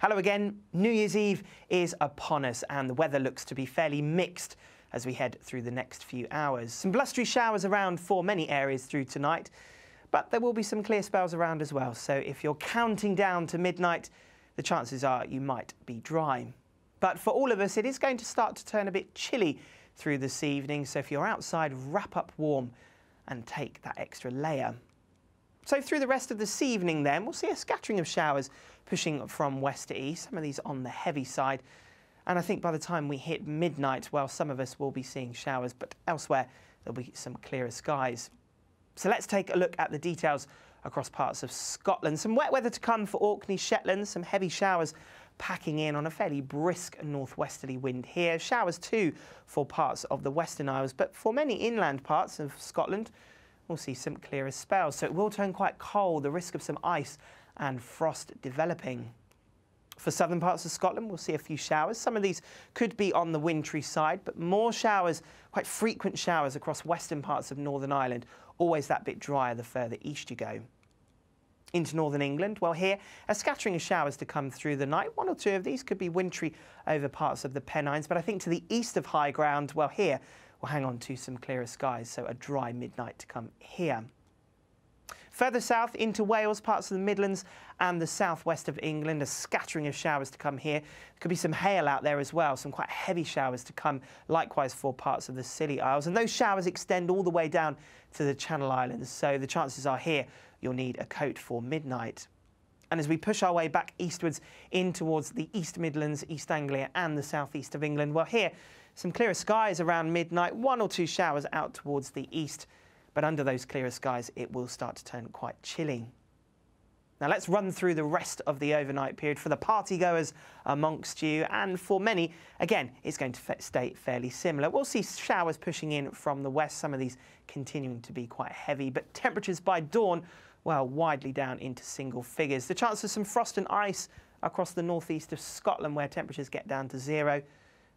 Hello again. New Year's Eve is upon us and the weather looks to be fairly mixed as we head through the next few hours. Some blustery showers around for many areas through tonight, but there will be some clear spells around as well. So if you're counting down to midnight, the chances are you might be dry. But for all of us, it is going to start to turn a bit chilly through this evening. So if you're outside, wrap up warm and take that extra layer. So through the rest of this evening then, we'll see a scattering of showers pushing from west to east, some of these on the heavy side. And I think by the time we hit midnight, well, some of us will be seeing showers, but elsewhere there'll be some clearer skies. So let's take a look at the details across parts of Scotland. Some wet weather to come for Orkney, Shetland, some heavy showers packing in on a fairly brisk northwesterly wind here. Showers too for parts of the Western Isles, but for many inland parts of Scotland, we'll see some clearer spells. So it will turn quite cold, the risk of some ice and frost developing. For southern parts of Scotland, we'll see a few showers. Some of these could be on the wintry side, but more showers, quite frequent showers across western parts of Northern Ireland. Always that bit drier the further east you go. Into northern England, well here, a scattering of showers to come through the night. One or two of these could be wintry over parts of the Pennines, but I think to the east of high ground, well here, we'll hang on to some clearer skies, so a dry midnight to come here. Further south into Wales, parts of the Midlands and the southwest of England, a scattering of showers to come here. There could be some hail out there as well, some quite heavy showers to come, likewise for parts of the Scilly Isles. And those showers extend all the way down to the Channel Islands, so the chances are here you'll need a coat for midnight. And as we push our way back eastwards in towards the East Midlands, East Anglia and the southeast of England, well here, some clearer skies around midnight, one or two showers out towards the east. But under those clearer skies, it will start to turn quite chilly. Now let's run through the rest of the overnight period for the partygoers amongst you. And for many, again, it's going to stay fairly similar. We'll see showers pushing in from the west, some of these continuing to be quite heavy. But temperatures by dawn, well, widely down into single figures. The chance of some frost and ice across the northeast of Scotland, where temperatures get down to 0.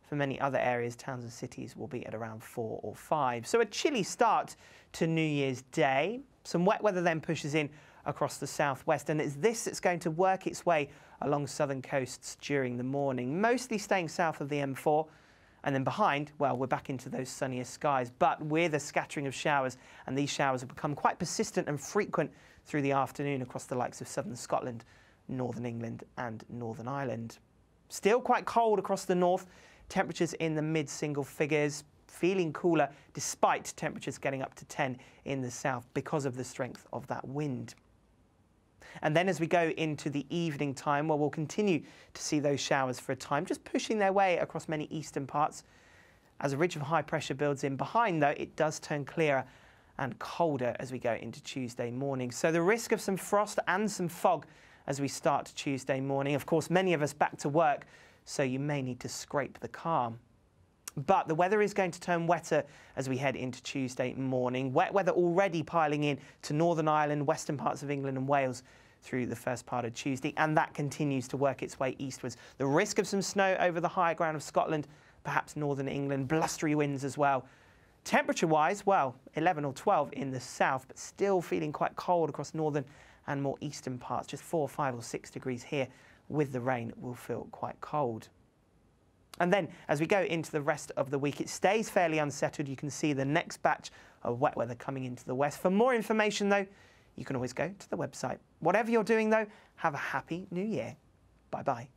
For many other areas, towns and cities will be at around 4 or 5. So a chilly start to New Year's Day. Some wet weather then pushes in across the southwest, and it's this that's going to work its way along southern coasts during the morning, mostly staying south of the M4. And then behind, well, we're back into those sunnier skies, but with a scattering of showers, and these showers have become quite persistent and frequent through the afternoon across the likes of southern Scotland, northern England and Northern Ireland. Still quite cold across the north. Temperatures in the mid-single figures, feeling cooler despite temperatures getting up to 10 in the south because of the strength of that wind. And then as we go into the evening time, well, we'll continue to see those showers for a time, just pushing their way across many eastern parts. As a ridge of high pressure builds in behind, though, it does turn clearer and colder as we go into Tuesday morning. So the risk of some frost and some fog as we start Tuesday morning. Of course, many of us back to work, so you may need to scrape the car. But the weather is going to turn wetter as we head into Tuesday morning. Wet weather already piling in to Northern Ireland, western parts of England and Wales through the first part of Tuesday, and that continues to work its way eastwards. The risk of some snow over the higher ground of Scotland, perhaps northern England, blustery winds as well. Temperature-wise, well, 11 or 12 in the south, but still feeling quite cold across northern and more eastern parts, just 4, 5 or 6 degrees here. With the rain, will feel quite cold. And then as we go into the rest of the week, it stays fairly unsettled. You can see the next batch of wet weather coming into the west. For more information, though, you can always go to the website. Whatever you're doing, though, have a happy new year. Bye-bye.